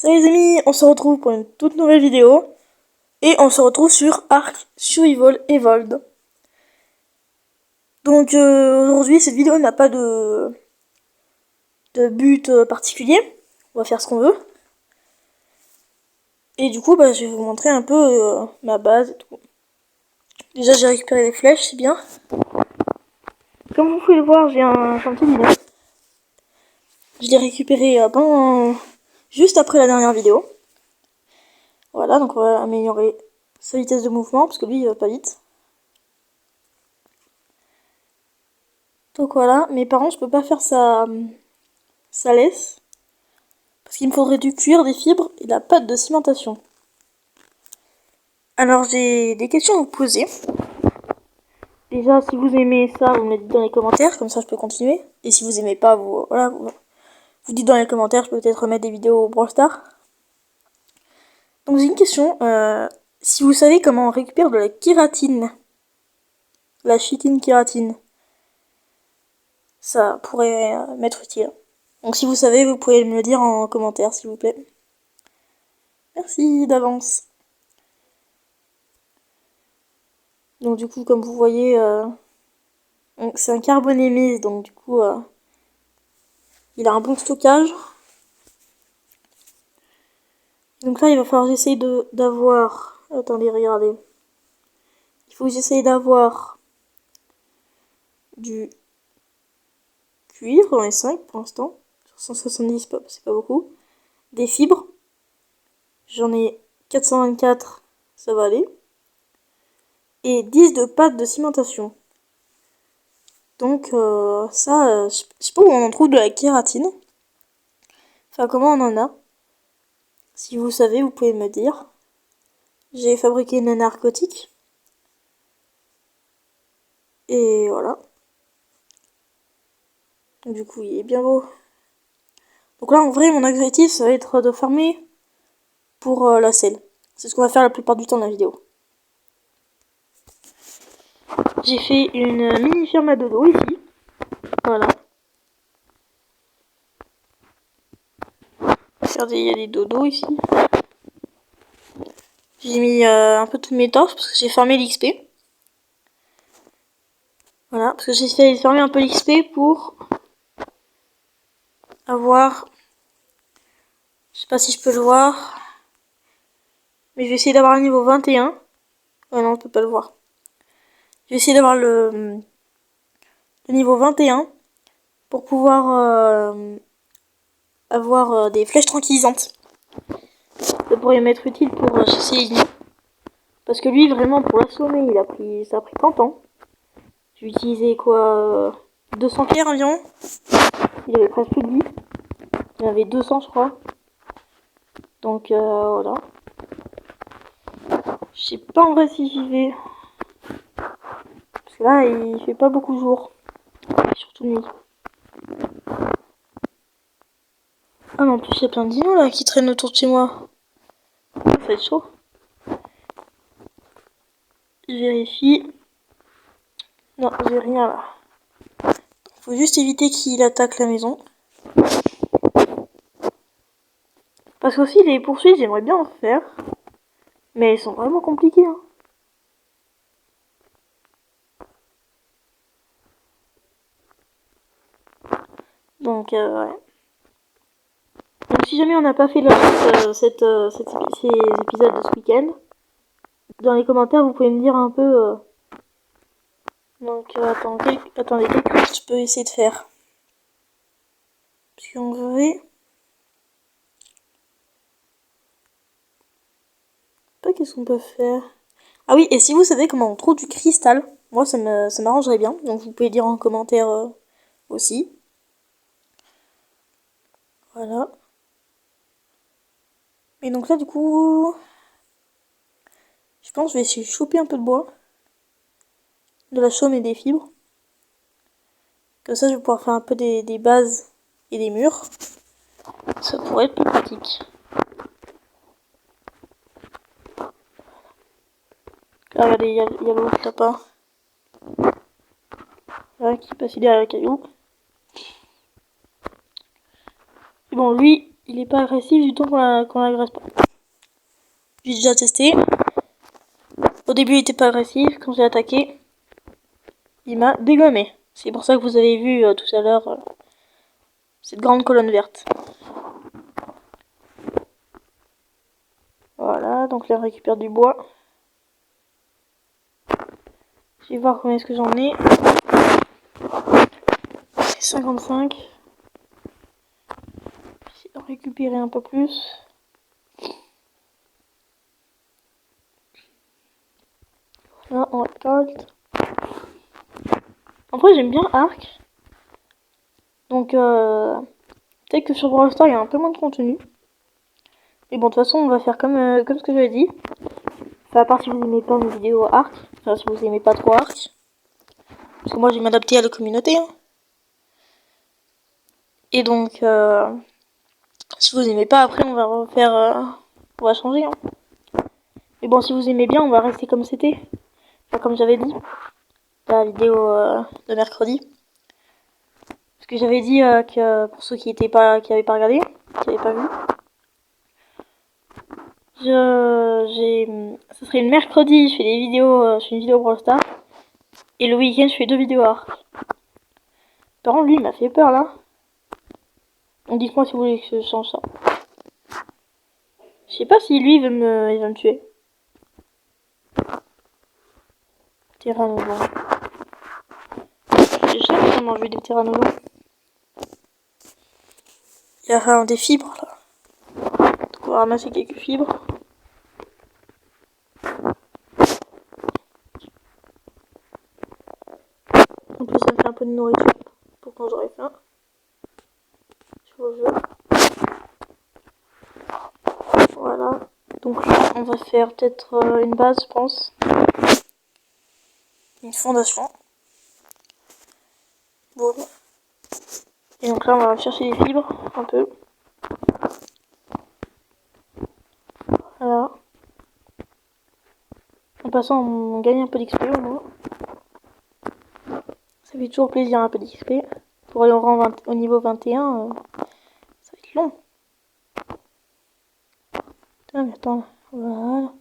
Salut les amis, on se retrouve pour une toute nouvelle vidéo. Et on se retrouve sur Ark Survival Evolved. Donc aujourd'hui cette vidéo n'a pas de but particulier. On va faire ce qu'on veut. Et du coup je vais vous montrer un peu ma base et tout. Déjà j'ai récupéré les flèches, c'est bien. Comme vous pouvez le voir, j'ai un chantier bidon. Je l'ai récupéré juste après la dernière vidéo. Voilà, donc on va améliorer sa vitesse de mouvement parce que lui il va pas vite. Donc voilà, mais par contre je peux pas faire sa laisse. Parce qu'il me faudrait du cuir, des fibres et de la pâte de cimentation. Alors j'ai des questions à vous poser. Déjà si vous aimez ça, vous me le dites dans les commentaires, comme ça je peux continuer. Et si vous aimez pas, vous dites dans les commentaires, je peux peut-être remettre des vidéos au Brawl Stars. Donc j'ai une question, si vous savez comment on récupère de la kératine, la chitine kératine, ça pourrait m'être utile. Donc si vous savez, vous pouvez me le dire en commentaire s'il vous plaît. Merci d'avance. Donc du coup, comme vous voyez, c'est un carbonémise, donc du coup, il a un bon stockage. Donc là, il va falloir que j'essaye d'avoir... Attendez, regardez. Il faut que j'essaye d'avoir du cuir, j'en ai 5 pour l'instant. Sur 170, c'est pas beaucoup. Des fibres, j'en ai 424, ça va aller. Et 10 de pâte de cimentation. Donc je sais pas où on en trouve de la kératine. Enfin, comment on en a. Si vous savez, vous pouvez me dire. J'ai fabriqué une narcotique. Et voilà. Du coup, il est bien beau. Donc là, en vrai, mon objectif, ça va être de farmer pour la selle. C'est ce qu'on va faire la plupart du temps dans la vidéo. J'ai fait une mini ferme à dodo ici. Voilà. Regardez, il y a des dodos ici. J'ai mis un peu toutes mes torches parce que j'ai farmé l'XP. Voilà, parce que j'ai essayé de farmer un peu l'XP pour avoir... Je sais pas si je peux le voir. Mais je vais essayer d'avoir le niveau 21. Ouais, non, on peut pas le voir. Je vais essayer d'avoir le niveau 21 pour pouvoir avoir des flèches tranquillisantes. Ça pourrait m'être utile pour chasser les ennemis. Parce que lui, vraiment, pour l'assommer, ça a pris 30 ans. J'ai utilisé quoi 200 pierres environ. Il avait presque plus de vie. Il y en avait 200, je crois. Donc voilà. Je sais pas en vrai si j'y vais. Parce que là, il fait pas beaucoup jour. Surtout nuit. Ah mais en plus, il y a plein de dinos là qui traînent autour de chez moi. Ça va être chaud. Je vérifie. Non, j'ai rien là. Faut juste éviter qu'il attaque la maison. Parce qu'aussi les poursuites, j'aimerais bien en faire. Mais elles sont vraiment compliquées. Hein. Donc ouais. Donc si jamais on n'a pas fait ces épisodes de ce week-end, dans les commentaires vous pouvez me dire un peu... Donc attendez, quel je peux essayer de faire. Parce qu'en vrai... Pas qu'est-ce qu'on peut faire. Ah oui, et si vous savez comment on trouve du cristal, moi ça m'arrangerait bien. Donc vous pouvez dire en commentaire aussi. Voilà. Et donc là du coup... Je pense que je vais essayer de choper un peu de bois. De la chaume et des fibres. Comme ça je vais pouvoir faire un peu des bases et des murs. Ça pourrait être plus pratique. Là, regardez, il y a l'autre lapin. Là, qui passe derrière le caillou. Et bon, lui, il est pas agressif du tout qu'on l'agresse pas. J'ai déjà testé. Au début il était pas agressif, quand j'ai attaqué, il m'a dégommé. C'est pour ça que vous avez vu tout à l'heure cette grande colonne verte. Voilà, donc là on récupère du bois. Je vais voir combien est-ce que j'en ai. 55. J'essaie de récupérer un peu plus. Là on récolte. En vrai j'aime bien Ark. Donc peut-être que sur Brawl Stars il y a un peu moins de contenu. Et bon de toute façon on va faire comme ce que j'avais dit. Enfin, à part si vous aimez pas mes vidéos Ark. Enfin si vous aimez pas trop Ark. Parce que moi je vais m'adapter à la communauté. Hein. Et donc si vous aimez pas après on va refaire. On va changer. Hein. Mais bon si vous aimez bien on va rester comme c'était. Enfin, comme j'avais dit. La vidéo de mercredi. Parce que j'avais dit que pour ceux qui avaient pas regardé, qui avaient pas vu. Ce serait le mercredi, je fais des vidéos, je fais une vidéo Brawl Stars. Et le week-end, je fais 2 vidéos Ark. Par contre, lui, il m'a fait peur, là. Donc dites-moi si vous voulez que je change ça. Je sais pas si lui, il va me tuer. Pteranodon. J'ai jamais vraiment vu des pteranodons. Il y a enfin des fibres, là. Donc on va ramasser quelques fibres. En plus, ça me fait un peu de nourriture pour quand j'aurai faim. Sur le jeu. Voilà. Donc là, on va faire peut-être une base, je pense. Une fondation. Bon. Et donc là, on va chercher les fibres, un peu. Voilà. En passant, on gagne un peu d'XP au moins. Ça fait toujours plaisir un peu d'XP. Pour aller au niveau 21, ça va être long. Putain, mais attends. Voilà.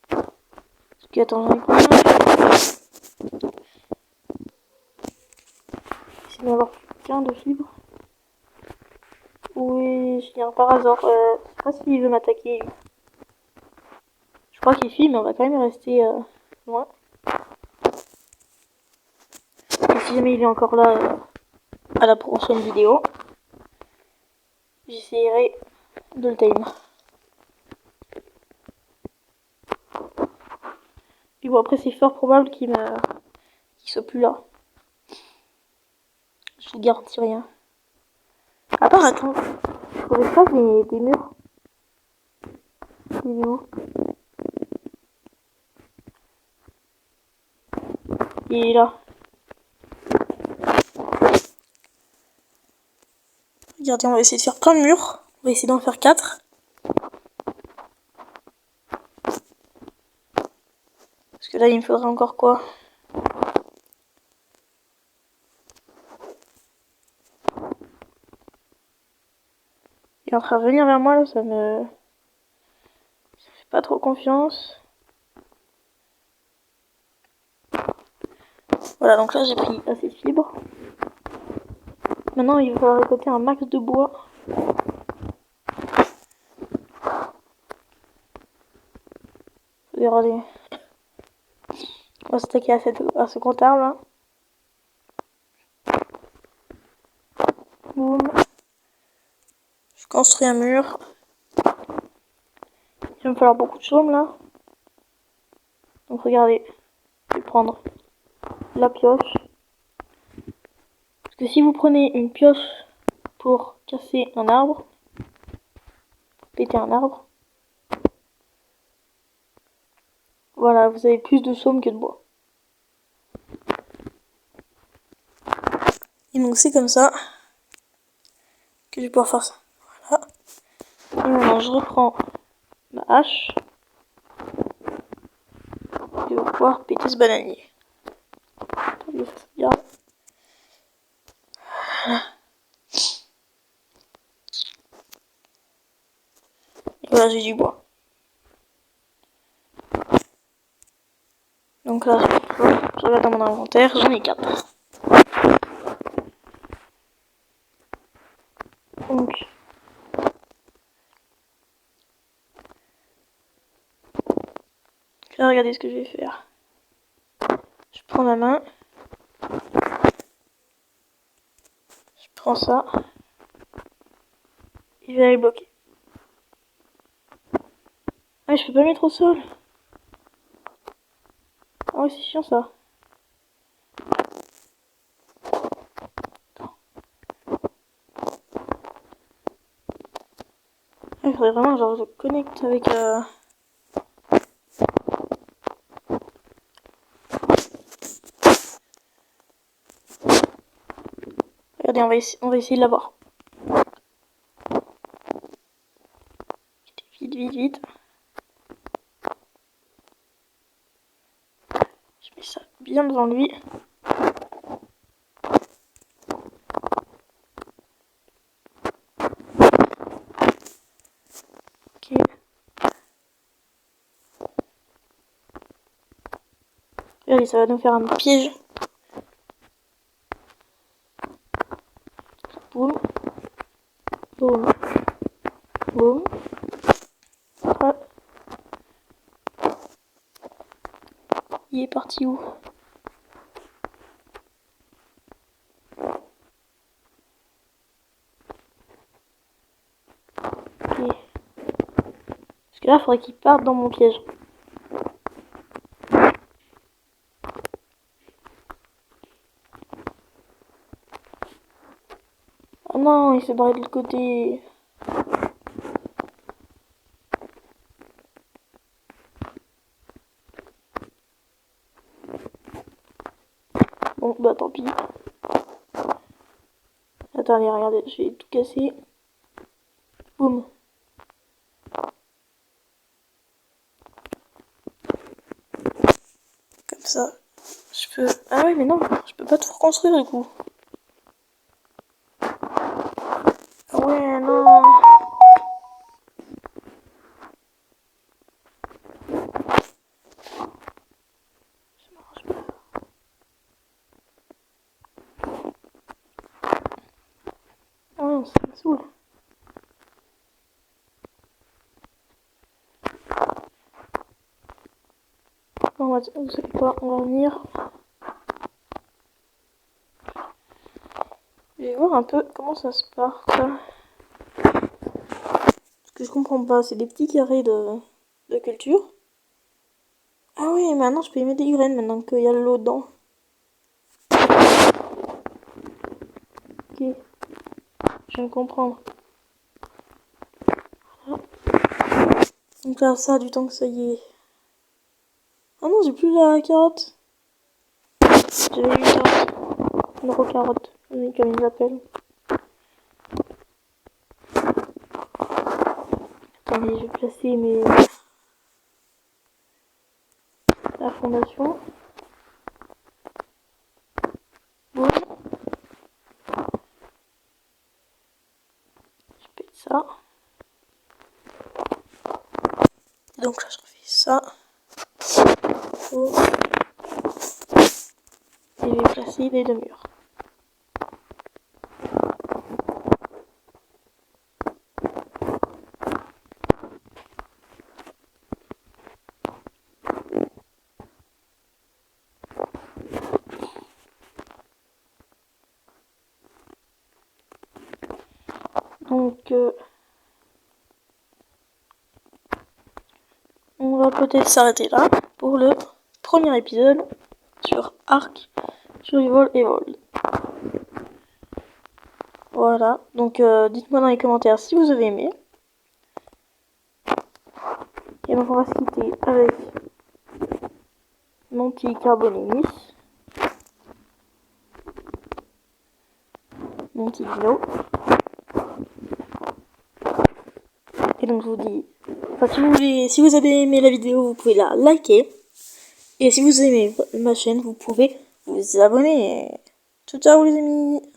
Parce que attends, j'en ai combien? J'essaie d'avoir plein de fibres. Oui, je viens par hasard. Je sais pas s'il veut m'attaquer. Je crois qu'il fuit, mais on va quand même rester loin. Et si jamais il est encore là à la prochaine vidéo, j'essaierai de le time. Et bon, après, c'est fort probable qu'il soit plus là. Je vous garantis rien. À part, attends, je trouvais pas des murs. Il est où? Il est là. Regardez, on va essayer de faire plein de murs. On va essayer d'en faire 4. Parce que là, il me faudrait encore quoi? Il est en train de venir vers moi, là, ça me fait pas trop confiance. Voilà, donc là, j'ai pris assez de fibres. Maintenant, il va falloir récolter un max de bois. Regardez. On va s'attaquer à ce gros arbre là. Boum. Je construis un mur. Il va me falloir beaucoup de chaume là. Donc regardez. Je vais prendre la pioche. Parce que si vous prenez une pioche pour casser un arbre, pour péter un arbre, voilà, vous avez plus de chaume que de bois. Et donc c'est comme ça que je vais pouvoir faire ça. Voilà. Et maintenant je reprends ma hache. Et je vais pouvoir péter ce bananier. Voilà. Voilà, j'ai du bois. Donc là, je regarde dans mon inventaire, j'en ai 4. Donc, là, regardez ce que je vais faire. Je prends ma main. Je prends ça. Et je vais aller bloquer. Ah, mais je peux pas le mettre au sol. Ah ouais, c'est chiant ça. Il faudrait vraiment genre je connecte avec Regardez, on va essayer de l'avoir. Vite, vite, vite. Je mets ça bien devant lui. Ok. Regardez, ça va nous faire un piège. Boum. Boum. Boum. Hop. Il est parti où? Ok. Parce que là, il faudrait qu'il parte dans mon piège. Oh non, il s'est barré de l'autre côté. Bon, bah tant pis. Attendez, regardez, je vais tout casser. Boum. Comme ça. Je peux... Ah ouais, mais non, je peux pas tout reconstruire du coup. Ah ouais, non. Ça marche pas. Ah non, ça me saoule. Vous savez quoi, on va venir. Je vais voir un peu comment ça se part, ça. Ce que je comprends pas, c'est des petits carrés de culture. Ah oui, maintenant je peux y mettre des graines maintenant qu'il y a de l'eau dedans. Ok, je viens de comprendre. Voilà. Donc là, ça a du temps que ça y est. Ah non, j'ai plus la carotte. J'avais eu une carotte. Une carotte, oui, comme ils l'appellent. Attendez, je vais placer la fondation. Boum. Je pète ça. Et donc là, je refais ça. Boum. Et je vais placer les deux murs. Donc, on va peut-être s'arrêter là pour le premier épisode sur Ark Survival Evolved. Voilà, donc dites-moi dans les commentaires si vous avez aimé. Et donc on va se quitter avec mon petit Carbonémis, mon petit Dino. Et donc je vous dis, enfin si vous avez aimé la vidéo, vous pouvez la liker. Et si vous aimez ma chaîne, vous pouvez vous abonner. Ciao ciao les amis.